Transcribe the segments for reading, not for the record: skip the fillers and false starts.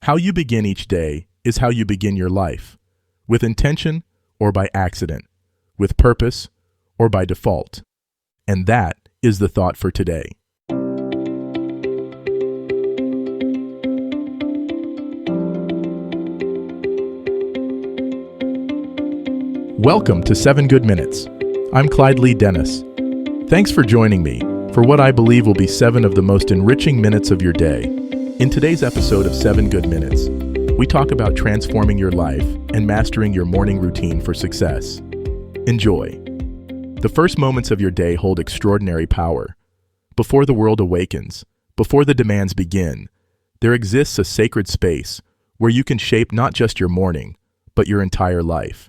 How you begin each day is how you begin your life, with intention or by accident, with purpose or by default. And that is the thought for today. Welcome to 7 Good Minutes. I'm Clyde Lee Dennis. Thanks for joining me for what I believe will be 7 of the most enriching minutes of your day. In today's episode of 7 Good Minutes, we talk about transforming your life and mastering your morning routine for success. Enjoy. The first moments of your day hold extraordinary power. Before the world awakens, before the demands begin, there exists a sacred space where you can shape not just your morning, but your entire life.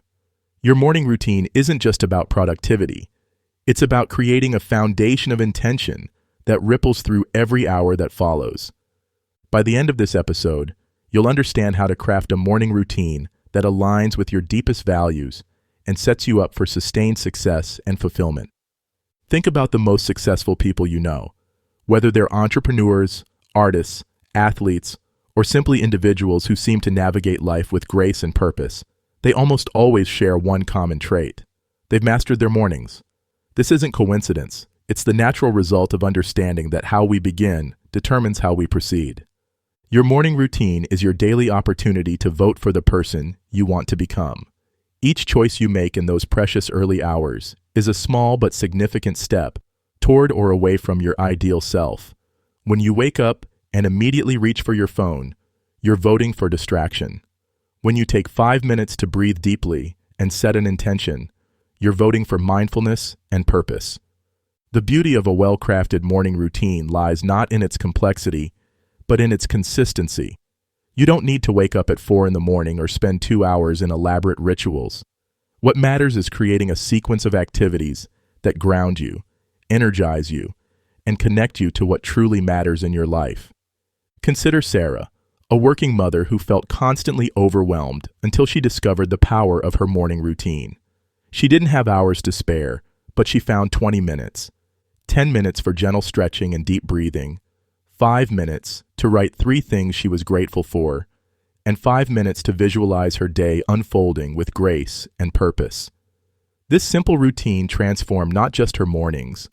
Your morning routine isn't just about productivity. It's about creating a foundation of intention that ripples through every hour that follows. By the end of this episode, you'll understand how to craft a morning routine that aligns with your deepest values and sets you up for sustained success and fulfillment. Think about the most successful people you know, whether they're entrepreneurs, artists, athletes, or simply individuals who seem to navigate life with grace and purpose. They almost always share one common trait. They've mastered their mornings. This isn't coincidence. It's the natural result of understanding that how we begin determines how we proceed. Your morning routine is your daily opportunity to vote for the person you want to become. Each choice you make in those precious early hours is a small but significant step toward or away from your ideal self. When you wake up and immediately reach for your phone, you're voting for distraction. When you take 5 minutes to breathe deeply and set an intention, you're voting for mindfulness and purpose. The beauty of a well-crafted morning routine lies not in its complexity, but in its consistency. You don't need to wake up at 4 in the morning or spend 2 hours in elaborate rituals. What matters is creating a sequence of activities that ground you, energize you, and connect you to what truly matters in your life. Consider Sarah, a working mother who felt constantly overwhelmed until she discovered the power of her morning routine. She didn't have hours to spare, but she found 20 minutes. 10 minutes for gentle stretching and deep breathing, 5 minutes to write 3 things she was grateful for, and 5 minutes to visualize her day unfolding with grace and purpose. This simple routine transformed not just her mornings,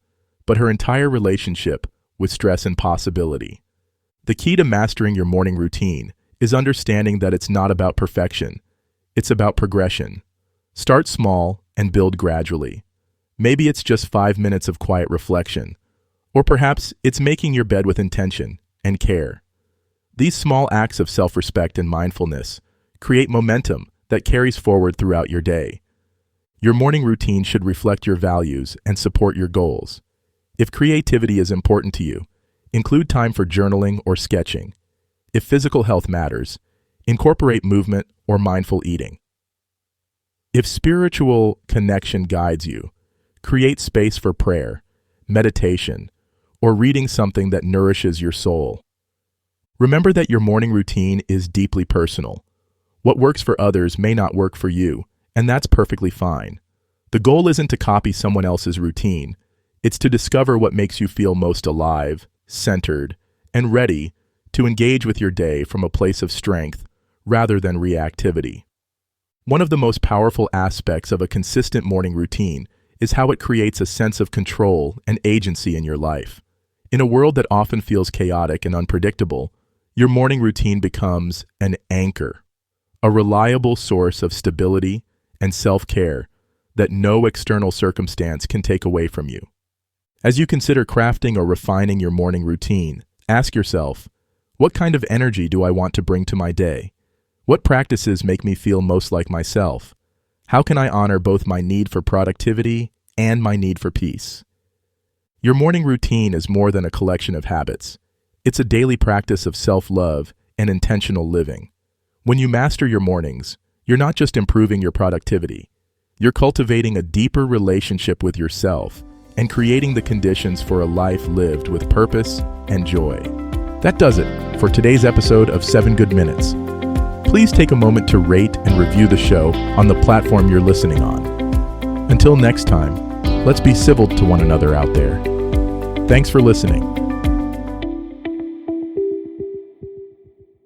but her entire relationship with stress and possibility. The key to mastering your morning routine is understanding that it's not about perfection. It's about progression. Start small and build gradually. Maybe it's just 5 minutes of quiet reflection, or perhaps it's making your bed with intention and care. These small acts of self-respect and mindfulness create momentum that carries forward throughout your day. Your morning routine should reflect your values and support your goals. If creativity is important to you, include time for journaling or sketching. If physical health matters, incorporate movement or mindful eating. If spiritual connection guides you, create space for prayer, meditation, or reading something that nourishes your soul. Remember that your morning routine is deeply personal. What works for others may not work for you, and that's perfectly fine. The goal isn't to copy someone else's routine. It's to discover what makes you feel most alive, centered, and ready to engage with your day from a place of strength rather than reactivity. One of the most powerful aspects of a consistent morning routine is how it creates a sense of control and agency in your life. In a world that often feels chaotic and unpredictable, your morning routine becomes an anchor, a reliable source of stability and self-care that no external circumstance can take away from you. As you consider crafting or refining your morning routine, ask yourself, what kind of energy do I want to bring to my day? What practices make me feel most like myself? How can I honor both my need for productivity and my need for peace? Your morning routine is more than a collection of habits. It's a daily practice of self-love and intentional living. When you master your mornings, you're not just improving your productivity. You're cultivating a deeper relationship with yourself and creating the conditions for a life lived with purpose and joy. That does it for today's episode of 7 Good Minutes. Please take a moment to rate and review the show on the platform you're listening on. Until next time, let's be civil to one another out there. Thanks for listening.